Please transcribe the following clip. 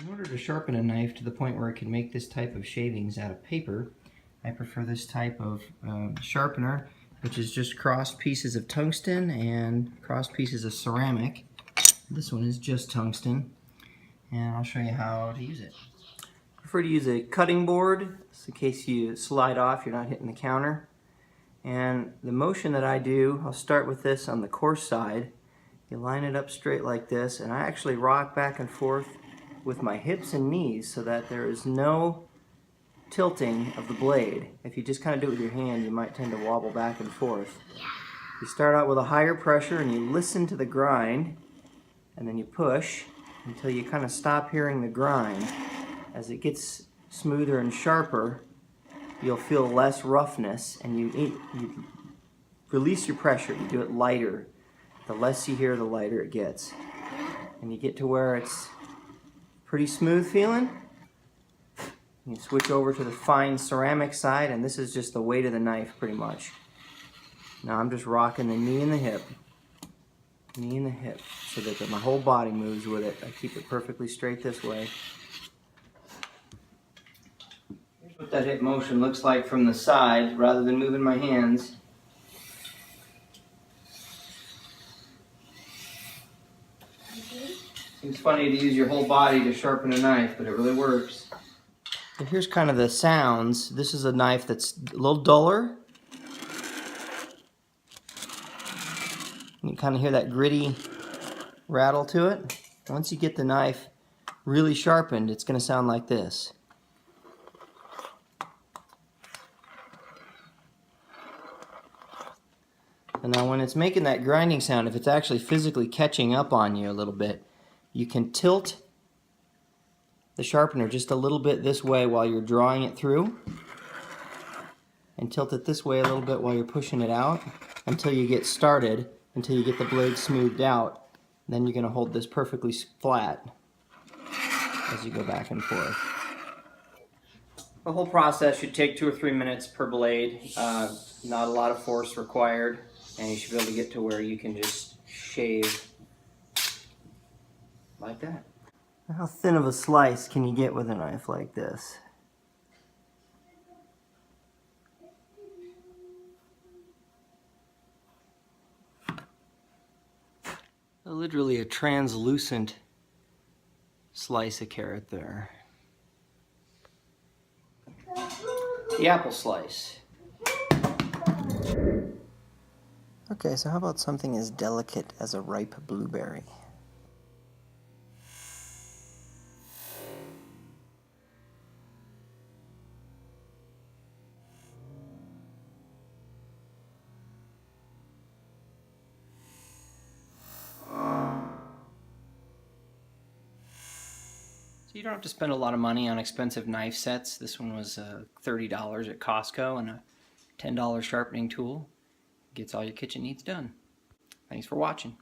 In order to sharpen a knife to the point where it can make this type of shavings out of paper, I prefer this type of sharpener, which is just crossed pieces of tungsten and crossed pieces of ceramic. This one is just tungsten, and I'll show you how to use it. I prefer to use a cutting board, so in case you slide off, you're not hitting the counter. And the motion that I do, I'll start with this on the coarse side. You line it up straight like this, and I actually rock back and forth with my hips and knees so that there is no tilting of the blade. If you just kind of do it with your hand, you might tend to wobble back and forth. You start out with a higher pressure and you listen to the grind, and then you push until you kind of stop hearing the grind. As it gets smoother and sharper, you'll feel less roughness, and you release your pressure. You do it lighter. The less you hear, the lighter it gets. And you get to where it's pretty smooth feeling. You switch over to the fine ceramic side, and this is just the weight of the knife pretty much. Now I'm just rocking the knee and the hip. Knee and the hip, so that my whole body moves with it. I keep it perfectly straight this way. Here's what that hip motion looks like from the side, rather than moving my hands. Seems funny to use your whole body to sharpen a knife, but it really works. So here's kind of the sounds. This is a knife that's a little duller. You can kind of hear that gritty rattle to it. Once you get the knife really sharpened, it's going to sound like this. And now when it's making that grinding sound, if it's actually physically catching up on you a little bit, you can tilt the sharpener just a little bit this way while you're drawing it through, and tilt it this way a little bit while you're pushing it out until you get started, until you get the blade smoothed out. Then you're going to hold this perfectly flat as you go back and forth. The whole process should take 2 or 3 minutes per blade. Not a lot of force required, and you should be able to get to where you can just shave like that. How thin of a slice can you get with a knife like this? Literally a translucent slice of carrot there. The apple slice. Okay, so how about something as delicate as a ripe blueberry? So you don't have to spend a lot of money on expensive knife sets. This one was $30 at Costco, and a $10 sharpening tool gets all your kitchen needs done. Thanks for watching.